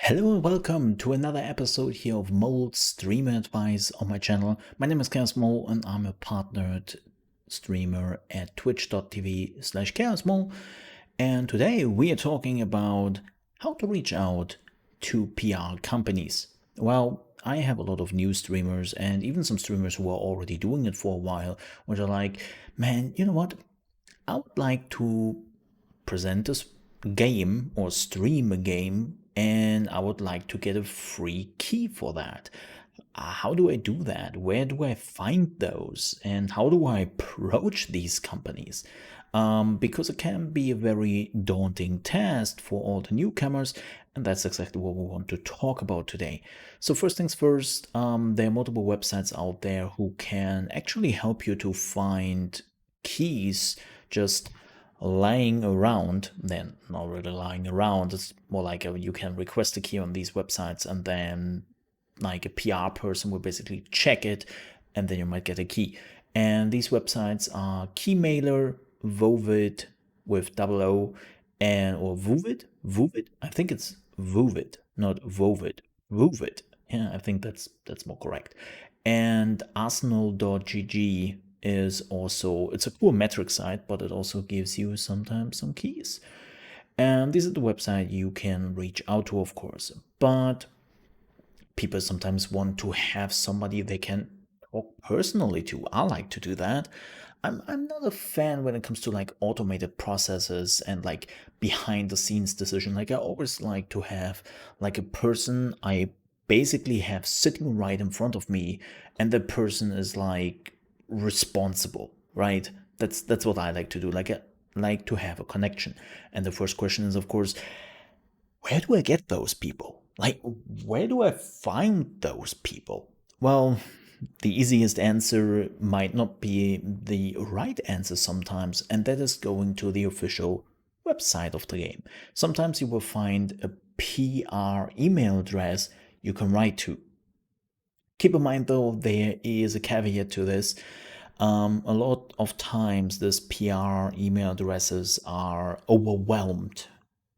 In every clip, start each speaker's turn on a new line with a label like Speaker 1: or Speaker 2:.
Speaker 1: Hello and welcome to another episode here of Mold Streamer Advice on my channel. My name is Chaos Mo and I'm a partnered streamer at twitch.tv/chaosmo. And today we are talking about how to reach out to PR companies. Well, I have a lot of new streamers and even some streamers who are already doing it for a while, which are like, man, you know what? I would like to present this game or stream a game, and I would like to get a free key for that. How do I do that? Where do I find those? And how do I approach these companies? Because it can be a very daunting task for all the newcomers, and that's exactly what we want to talk about today. So, first things first, there are multiple websites out there who can actually help you to find keys just lying around. Then not really lying around, it's more like you can request a key on these websites, and then like a PR person will basically check it, and then you might get a key. And these websites are Keymailer, Vovid with double O, and or Vovid. I think it's Vovid, not Vovid. Vovid. Yeah, I think that's more correct. And Arsenal.gg is also, it's a cool metric site, but it also gives you sometimes some keys. And this is the website you can reach out to, of course. But people sometimes want to have somebody they can talk personally to. I like to do that. I'm not a fan when it comes to like automated processes and like behind the scenes decision. Like I always like to have like a person I basically have sitting right in front of me, and the person is like responsible, right? That's what I like to do. Like I like to have a connection. And the first question is, of course, where do I get those people? Like, where do I find those people? Well, the easiest answer might not be the right answer sometimes, and that is going to the official website of the game. Sometimes you will find a PR email address you can write to. Keep in mind, though, there is a caveat to this. A lot of times, these PR email addresses are overwhelmed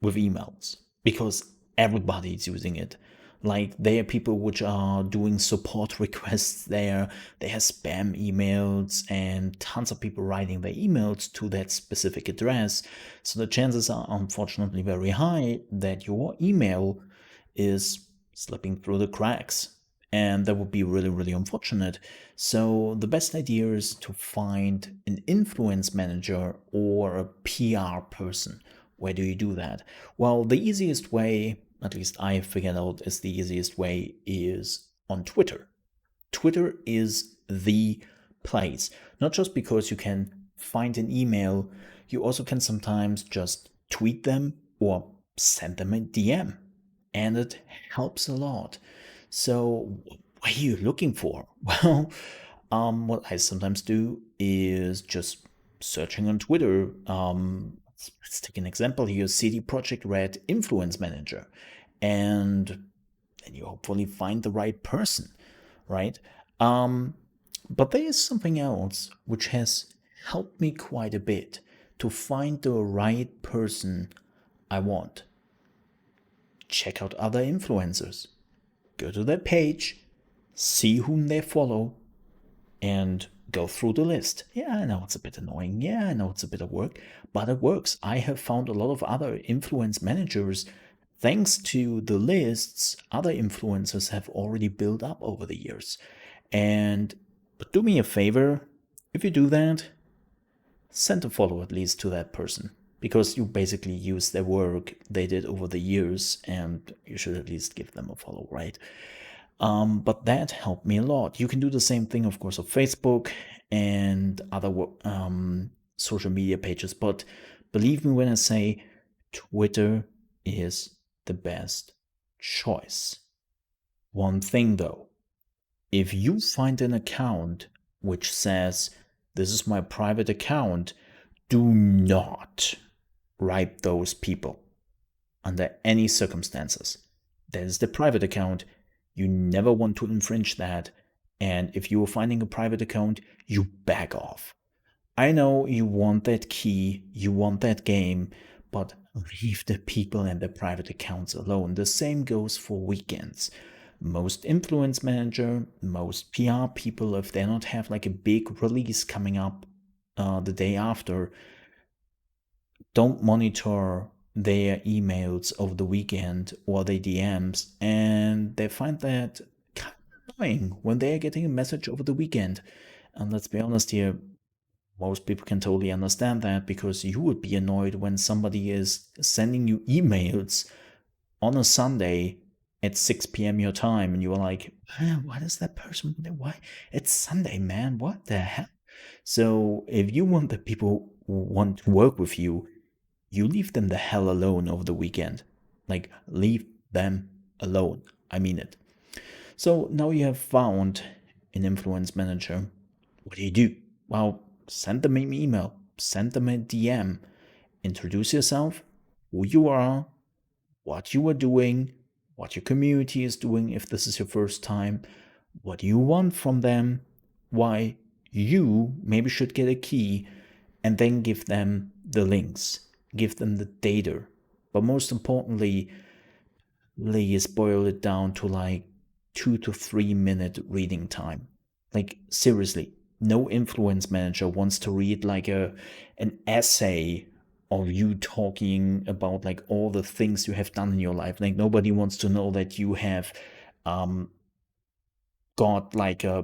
Speaker 1: with emails because everybody is using it. Like there are people which are doing support requests there. They have spam emails and tons of people writing their emails to that specific address. So the chances are unfortunately very high that your email is slipping through the cracks. And that would be really, really unfortunate. So the best idea is to find an influence manager or a PR person. Where do you do that? Well, the easiest way, at least I figured out is the easiest way, is on Twitter. Twitter is the place. Not just because you can find an email, you also can sometimes just tweet them or send them a DM. And it helps a lot. So, what are you looking for? Well, what I sometimes do is just searching on Twitter. Let's take an example here: CD Projekt Red Influence Manager, and then you hopefully find the right person, right? But there is something else which has helped me quite a bit to find the right person I want. Check out other influencers. Go to their page, see whom they follow, and go through the list. Yeah, I know it's a bit annoying. Yeah, I know it's a bit of work, but it works. I have found a lot of other influence managers thanks to the lists other influencers have already built up over the years. And but do me a favor, if you do that, send a follow at least to that person, because you basically use their work they did over the years, and you should at least give them a follow, right? But that helped me a lot. You can do the same thing, of course, on Facebook and other social media pages. But believe me when I say Twitter is the best choice. One thing though, if you find an account which says, this is my private account, do not write those people under any circumstances. That is the private account. You never want to infringe that. And if you are finding a private account, you back off. I know you want that key, you want that game, but leave the people and their private accounts alone. The same goes for weekends. Most influence manager, most PR people, if they don't have like a big release coming up the day after, don't monitor their emails over the weekend or their DMs, and they find that kind of annoying when they're getting a message over the weekend. And let's be honest here, most people can totally understand that, because you would be annoyed when somebody is sending you emails on a Sunday at 6 p.m. your time, and you are like, what is that person? Why? It's Sunday, man. What the hell? So if you want the people who want to work with you, you leave them the hell alone over the weekend. Like, leave them alone. I mean it. So now you have found an influence manager. What do? Well, send them an email, send them a DM, introduce yourself, who you are, what you are doing, what your community is doing if this is your first time, what do you want from them, why you maybe should get a key, and then give them the links, give them the data. But most importantly, please boil it down to like 2 to 3 minute reading time. Like, seriously, no influence manager wants to read like an essay of you talking about like all the things you have done in your life. Like, nobody wants to know that you have got like a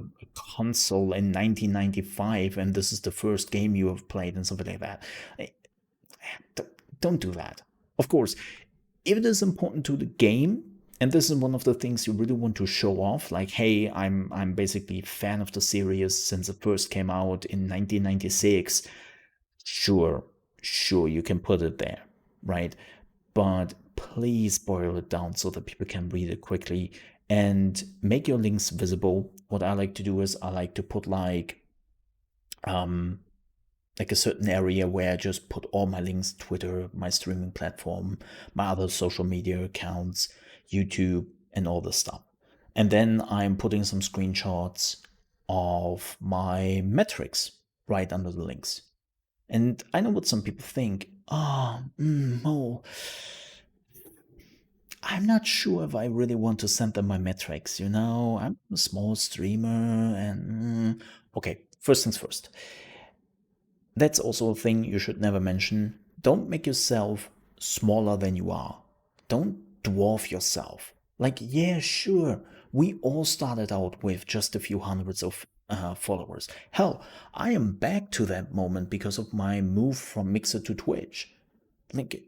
Speaker 1: console in 1995 and this is the first game you have played and something like that. Don't do that. Of course, if it is important to the game, and this is one of the things you really want to show off, like, hey, I'm basically a fan of the series since it first came out in 1996. Sure, you can put it there, right? But please boil it down so that people can read it quickly, and make your links visible. What I like to do is I like to put like a certain area where I just put all my links: Twitter, my streaming platform, my other social media accounts, YouTube, and all this stuff. And then I'm putting some screenshots of my metrics right under the links. And I know what some people think. Mo, I'm not sure if I really want to send them my metrics. I'm a small streamer, and okay, first things first. That's also a thing you should never mention. Don't make yourself smaller than you are. Don't dwarf yourself. Like, yeah, sure, we all started out with just a few hundreds of followers. Hell, I am back to that moment because of my move from Mixer to Twitch. Like,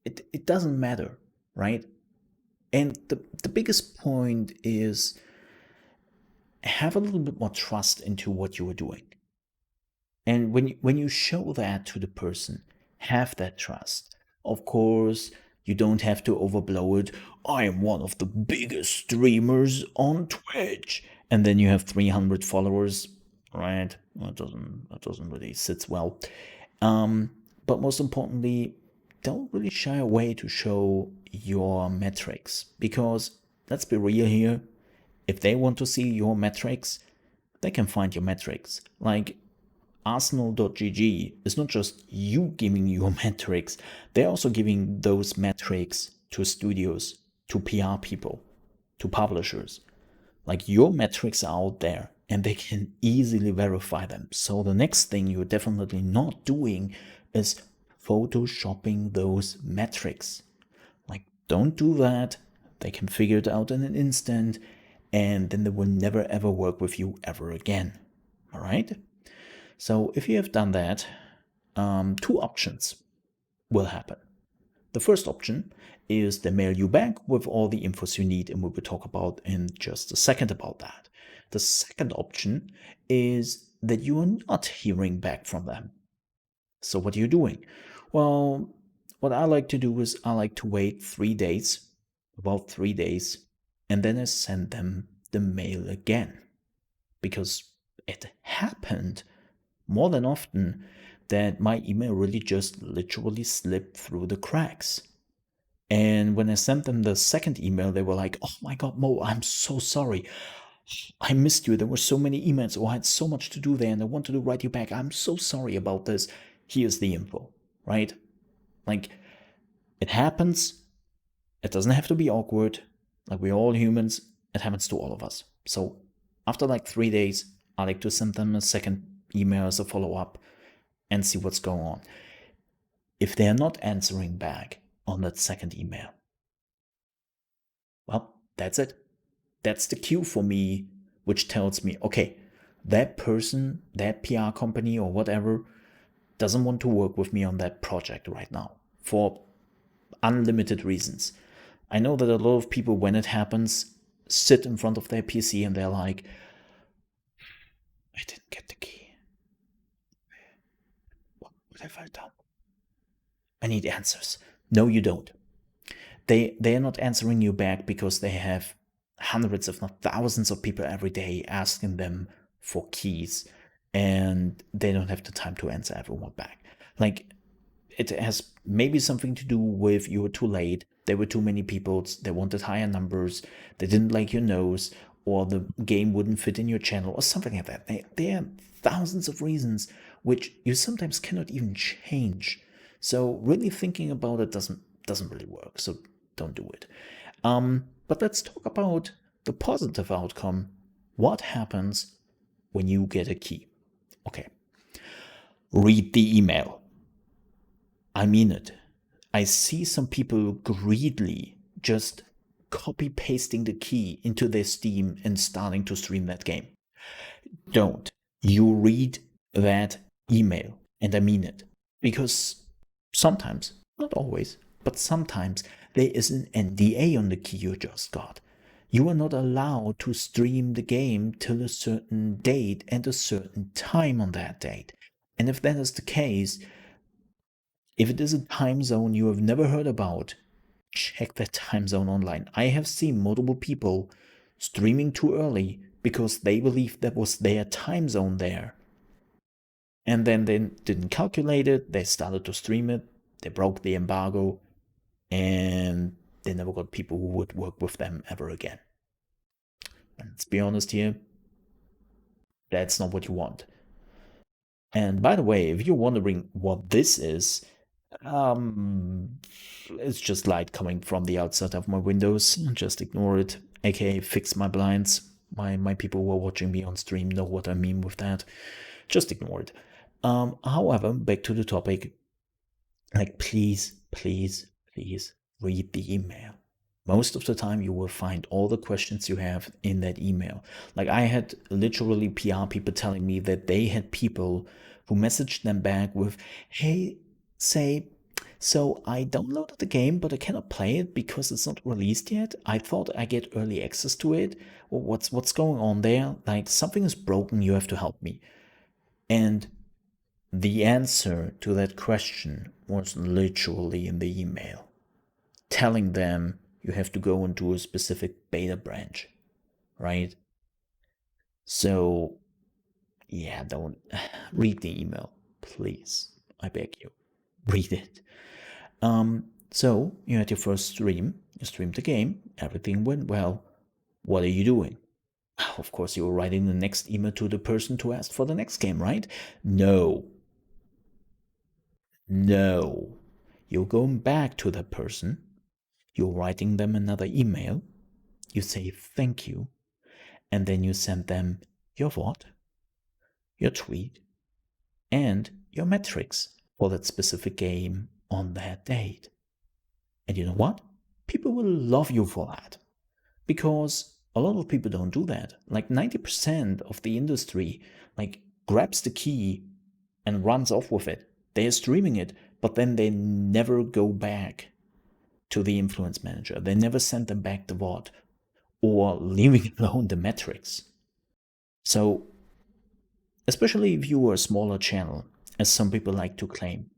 Speaker 1: it doesn't matter, right? And the biggest point is have a little bit more trust into what you are doing. And when you show that to the person, have that trust. Of course, you don't have to overblow it. I am one of the biggest streamers on Twitch, and then you have 300 followers, right? That doesn't really sit well. But most importantly, don't really shy away to show your metrics, because let's be real here. If they want to see your metrics, they can find your metrics. Like, Arsenal.gg is not just you giving your metrics, they're also giving those metrics to studios, to PR people, to publishers. Like, your metrics are out there and they can easily verify them. So the next thing you're definitely not doing is photoshopping those metrics. Like, don't do that. They can figure it out in an instant, and then they will never ever work with you ever again. All right? So if you have done that, two options will happen. The first option is they mail you back with all the infos you need, and we will talk about in just a second about that. The second option is that you are not hearing back from them. So what are you doing? Well, what I like to do is I like to wait 3 days, about 3 days, and then I send them the mail again. Because it happened more than often that my email really just literally slipped through the cracks. And when I sent them the second email, they were like, oh my God, Mo, I'm so sorry. I missed you. There were so many emails, or I had so much to do there, and I wanted to write you back. I'm so sorry about this. Here's the info, right? Like, It happens. It doesn't have to be awkward. Like, we're all humans. It happens to all of us. So after like 3 days, I like to send them a second email as a follow-up and see what's going on. If they're not answering back on that second email, well, that's it. That's the cue for me, which tells me, okay, that person, that PR company or whatever, doesn't want to work with me on that project right now for unlimited reasons. I know that a lot of people, when it happens, sit in front of their PC and they're like, I didn't get the key. What have I done? I need answers. No, you don't. They're not answering you back because they have hundreds, if not thousands, of people every day asking them for keys, and they don't have the time to answer everyone back. Like, it has maybe something to do with you were too late, there were too many people, they wanted higher numbers, they didn't like your nose, or the game wouldn't fit in your channel, or something like that. There are thousands of reasons which you sometimes cannot even change. So really thinking about it doesn't really work. So don't do it. But let's talk about the positive outcome. What happens when you get a key? Okay. Read the email. I mean it. I see some people greedily just copy pasting the key into their Steam and starting to stream that game. Don't. You read that email, and I mean it. Because sometimes, not always, but sometimes there is an NDA on the key you just got. You are not allowed to stream the game till a certain date and a certain time on that date. And if that is the case, if it is a time zone you have never heard about, check that time zone online. I have seen multiple people streaming too early because they believed that was their time zone there. And then they didn't calculate it, they started to stream it, they broke the embargo, and they never got people who would work with them ever again. And let's be honest here, that's not what you want. And by the way, if you're wondering what this is, it's just light coming from the outside of my windows. Just ignore it, aka fix my blinds. My people who are watching me on stream know what I mean with that. Just ignore it. However, back to the topic. Like, please read the email. Most of the time you will find all the questions you have in that email. Like, I had literally PR people telling me that they had people who messaged them back with, hey, say, so I downloaded the game, but I cannot play it because it's not released yet. I thought I get early access to it. Or what's going on there? Like, something is broken, you have to help me. And the answer to that question was literally in the email, telling them you have to go into a specific beta branch, right? So, yeah, don't read the email, please. I beg you, read it. So you had your first stream, you streamed the game, everything went well. What are you doing? Of course, you're writing the next email to the person to ask for the next game, right? No. You're going back to that person, you're writing them another email, you say thank you, and then you send them your what? Your tweet, and your metrics for that specific game on that date. And you know what? People will love you for that. Because a lot of people don't do that. Like 90% of the industry grabs the key and runs off with it. They are streaming it, but then they never go back to the influence manager. They never send them back the VOD or leaving alone the metrics. So, especially if you are a smaller channel, as some people like to claim,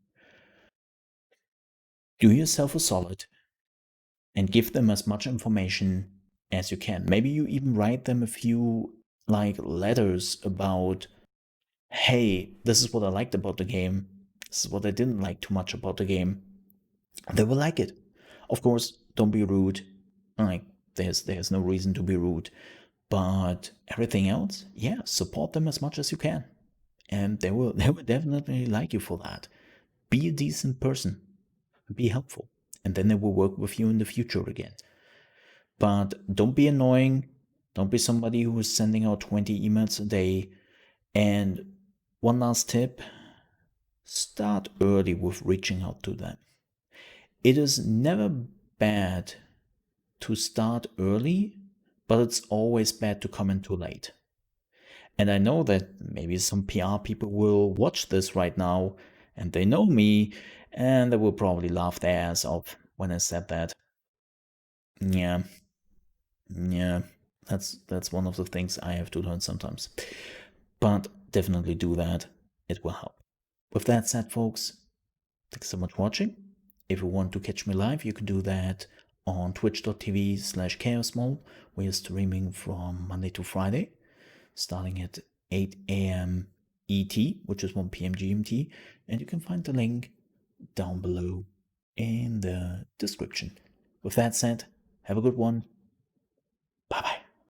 Speaker 1: do yourself a solid and give them as much information as you can. Maybe you even write them a few letters about, hey, this is what I liked about the game, this is what I didn't like too much about the game. They will like it. Of course, don't be rude. There's no reason to be rude. But everything else, yeah, support them as much as you can. And they will definitely like you for that. Be a decent person. Be helpful. and then they will work with you in the future again. But don't be annoying. Don't be somebody who is sending out 20 emails a day. And one last tip, start early with reaching out to them. It is never bad to start early, but it's always bad to come in too late. And I know that maybe some PR people will watch this right now and they know me and they will probably laugh their ass off when I said that. Yeah, yeah, that's one of the things I have to learn sometimes. But definitely do that. It will help. With that said, folks, thanks so much for watching. If you want to catch me live, you can do that on twitch.tv/chaosmole. We are streaming from Monday to Friday, starting at 8 a.m. ET, which is 1 p.m. GMT, and you can find the link down below in the description. With that said, have a good one.